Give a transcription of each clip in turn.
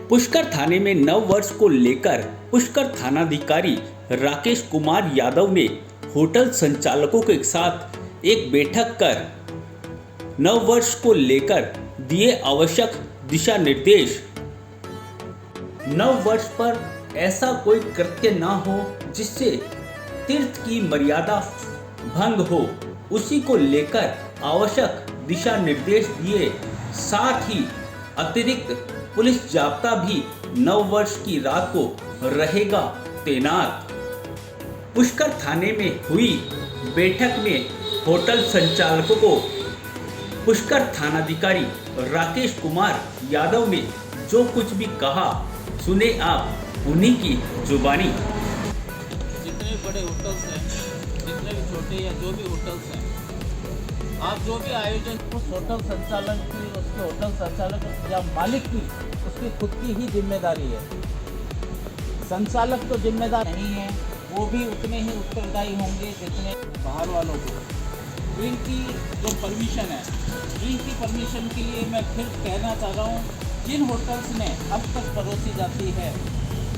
पुष्कर थाने में नव वर्ष को लेकर पुष्कर थानाधिकारी राकेश कुमार यादव ने होटल संचालकों के साथ एक बैठक कर नव वर्ष को लेकर दिए आवश्यक दिशा निर्देश। नव वर्ष पर ऐसा कोई कृत्य न हो जिससे तीर्थ की मर्यादा भंग हो, उसी को लेकर आवश्यक दिशा निर्देश दिए। साथ ही अतिरिक्त पुलिस जाब्ता भी नव वर्ष की रात को रहेगा तैनात। पुष्कर थाने में हुई बैठक में होटल संचालकों को पुष्कर थानाधिकारी राकेश कुमार यादव ने जो कुछ भी कहा, सुने आप उन्हीं की जुबानी। जितने भी बड़े होटल्स हैं, जितने भी छोटे या जो भी होटल्स हैं, आप जो भी आयोजन उस होटल संचालन की, उसके होटल संचालक या मालिक की, उसकी खुद की ही जिम्मेदारी है। संचालक तो जिम्मेदार नहीं है, वो भी उतने ही उत्तरदायी होंगे जितने बाहर वालों को। ड्रिंक की जो परमिशन है, ड्रिंक की परमिशन के लिए मैं फिर कहना चाह रहा हूँ, जिन होटल्स में अब तक परोसी जाती है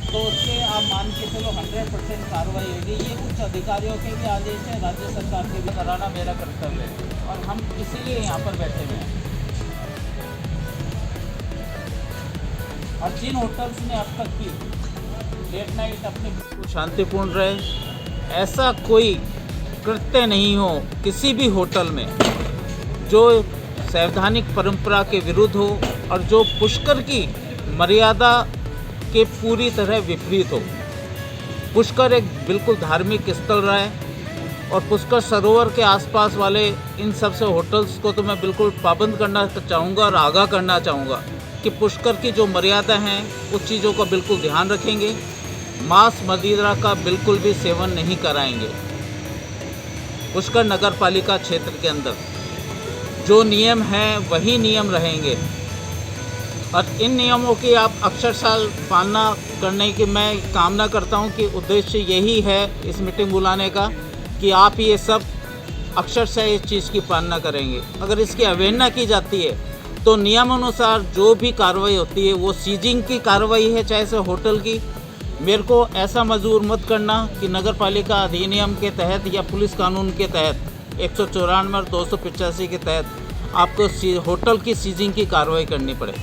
तो उसके आप मान के चलो 100% कार्रवाई होगी। ये उच्च अधिकारियों के भी आदेश है, राज्य सरकार के भी कराना मेरा कर्तव्य है और हम इसीलिए यहाँ पर बैठे हुए हैं। और जिन होटल्स ने अब तक की लेट नाइट अपनी शांतिपूर्ण रहे, ऐसा कोई कृत्य नहीं हो किसी भी होटल में जो संवैधानिक परंपरा के विरुद्ध हो और जो पुष्कर की मर्यादा के पूरी तरह विपरीत हो। पुष्कर एक बिल्कुल धार्मिक स्थल रहा है और पुष्कर सरोवर के आसपास वाले इन सब से होटल्स को तो मैं बिल्कुल पाबंद करना चाहूँगा और आगाह करना चाहूँगा कि पुष्कर की जो मर्यादा हैं उस चीज़ों का बिल्कुल ध्यान रखेंगे। मांस मदिरा का बिल्कुल भी सेवन नहीं कराएंगे। पुष्कर नगर पालिका क्षेत्र के अंदर जो नियम हैं वही नियम रहेंगे और इन नियमों की आप अक्षरशः पालना करने की मैं कामना करता हूं कि उद्देश्य यही है इस मीटिंग बुलाने का कि आप ये सब अक्षरशः इस चीज़ की पालना करेंगे। अगर इसकी अवहेलना की जाती है तो नियमानुसार जो भी कार्रवाई होती है वो सीजिंग की कार्रवाई है, चाहे से होटल की। मेरे को ऐसा मजबूर मत करना कि नगर पालिका अधिनियम के तहत या पुलिस कानून के तहत 194 और 285 के तहत आपको होटल की सीजिंग की कार्रवाई करनी पड़े।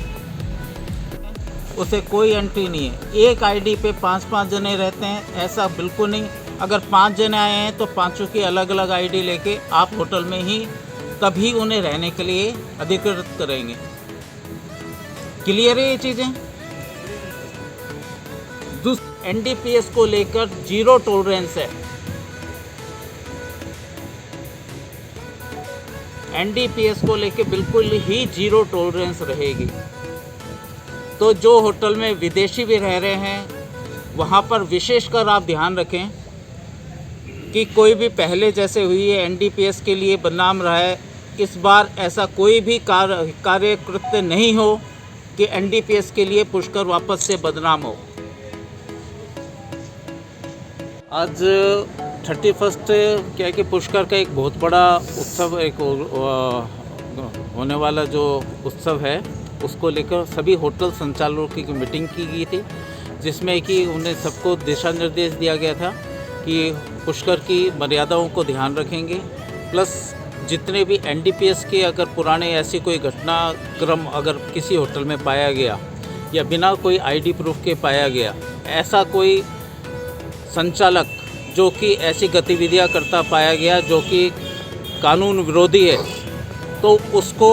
उसे कोई एंट्री नहीं है। एक आईडी पे 5-5 जने रहते हैं, ऐसा बिल्कुल नहीं। अगर 5 जने आए हैं तो पांचों की अलग अलग आईडी लेके आप होटल में ही तभी उन्हें रहने के लिए अधिकृत करेंगे। क्लियर है ये चीज़ें? एनडीपीएस को लेकर जीरो टॉलरेंस है। एनडीपीएस को लेकर बिल्कुल ही जीरो टॉलरेंस रहेगी। तो जो होटल में विदेशी भी रह रहे हैं वहाँ पर विशेषकर आप ध्यान रखें कि कोई भी पहले जैसे हुई है एनडीपीएस के लिए बदनाम रहा है, इस बार ऐसा कोई भी कार्य कृत्य नहीं हो कि एनडीपीएस के लिए पुष्कर वापस से बदनाम हो। आज 31 क्या है कि पुष्कर का एक बहुत बड़ा उत्सव एक होने वाला जो उत्सव है उसको लेकर सभी होटल संचालकों की मीटिंग की गई थी, जिसमें कि उन्हें सबको दिशा निर्देश दिया गया था कि पुष्कर की मर्यादाओं को ध्यान रखेंगे। प्लस जितने भी एनडीपीएस के अगर पुराने ऐसी कोई घटनाक्रम अगर किसी होटल में पाया गया या बिना कोई आईडी प्रूफ के पाया गया, ऐसा कोई संचालक जो कि ऐसी गतिविधियां करता पाया गया जो कि कानून विरोधी है, तो उसको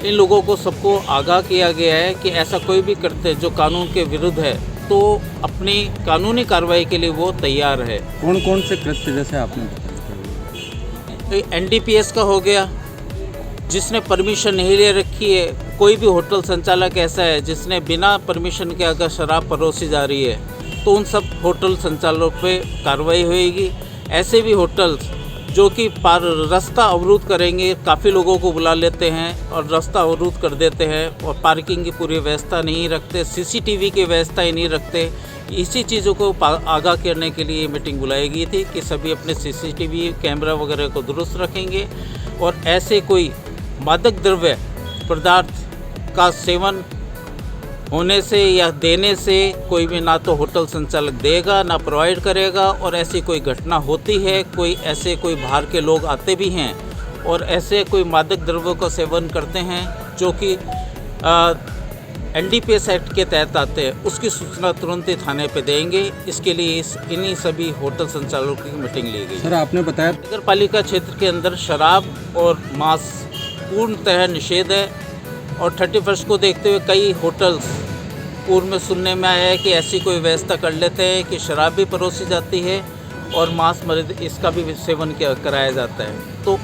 इन लोगों को सबको आगाह किया गया है कि ऐसा कोई भी कृत्य जो कानून के विरुद्ध है तो अपनी कानूनी कार्रवाई के लिए वो तैयार है। कौन कौन से कृत्य जैसे आपने बताया? एनडीपीएस का हो गया, जिसने परमिशन नहीं ले रखी है। कोई भी होटल संचालक ऐसा है जिसने बिना परमिशन के अगर शराब परोसी जा रही है तो उन सब होटल संचालकों पे कार्रवाई होएगी। ऐसे भी होटल्स जो कि रास्ता अवरुद्ध करेंगे, काफ़ी लोगों को बुला लेते हैं और रास्ता अवरुद्ध कर देते हैं और पार्किंग की पूरी व्यवस्था नहीं रखते, सीसीटीवी की व्यवस्था ही नहीं रखते। इसी चीज़ों को आगाह करने के लिए मीटिंग बुलाई गई थी कि सभी अपने सीसीटीवी कैमरा वगैरह को दुरुस्त रखेंगे और ऐसे कोई मादक द्रव्य पदार्थ का सेवन होने से या देने से कोई भी ना तो होटल संचालक देगा ना प्रोवाइड करेगा। और ऐसी कोई घटना होती है, कोई ऐसे कोई बाहर के लोग आते भी हैं और ऐसे कोई मादक द्रव्यों का सेवन करते हैं जो कि NDPS एक्ट के तहत आते हैं, उसकी सूचना तुरंत ही थाने पे देंगे। इसके लिए इन्हीं सभी होटल संचालकों की मीटिंग ली गई। सर आपने बताया नगर पालिका क्षेत्र के अंदर शराब और मांस पूर्णतः निषेध है और 31 को देखते हुए कई होटल्स पूर्व में सुनने में आया है कि ऐसी कोई व्यवस्था कर लेते हैं कि शराब भी परोसी जाती है और मांस मदिरा इसका भी सेवन कराया जाता है। तो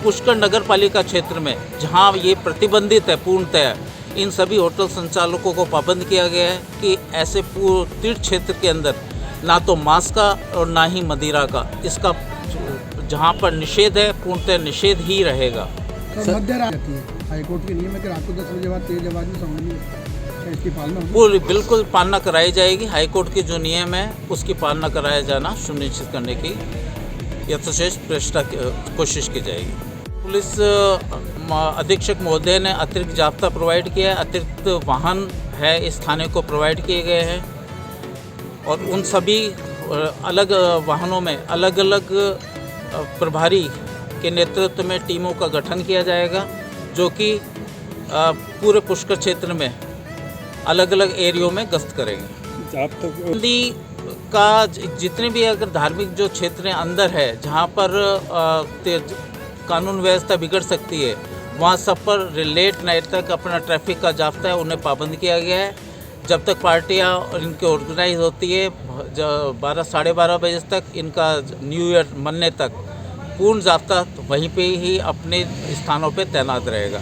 पुष्कर नगर पालिका क्षेत्र में जहां ये प्रतिबंधित है पूर्णतः, इन सभी होटल संचालकों को पाबंद किया गया है कि ऐसे तीर्थ क्षेत्र के अंदर ना तो मांस का और ना ही मदिरा का, इसका जहां पर निषेध है पूर्णतः निषेध ही रहेगा। मध्य रात रहती है, हाईकोर्ट के नियम है कि रात को 10 बजे बाद तेज आवाज में साउंड नहीं है, इसकी पालना होगी? पूरी बिल्कुल पालना कराई जाएगी। हाईकोर्ट के जो नियम है उसकी पालना कराया जाना सुनिश्चित करने की यथोचित कोशिश की जाएगी। पुलिस अधीक्षक महोदय ने अतिरिक्त जाब्ता प्रोवाइड किया है, अतिरिक्त वाहन है इस थाने को प्रोवाइड किए गए हैं और उन सभी अलग वाहनों में अलग अलग प्रभारी के नेतृत्व में टीमों का गठन किया जाएगा जो कि पूरे पुष्कर क्षेत्र में अलग अलग एरियो में गश्त करेंगे। नदी का जितने भी अगर धार्मिक जो क्षेत्र अंदर है जहाँ पर कानून व्यवस्था बिगड़ सकती है, वहाँ सब पर लेट नाइट तक अपना ट्रैफिक का जाब्ता है, उन्हें पाबंद किया गया है। जब तक पार्टियाँ और इनकी ऑर्गेनाइज होती है 12 साढ़े 12 बजे तक, इनका न्यू ईयर मनने तक पूर्ण जाब्ता वहीं पे ही अपने स्थानों पे तैनात रहेगा।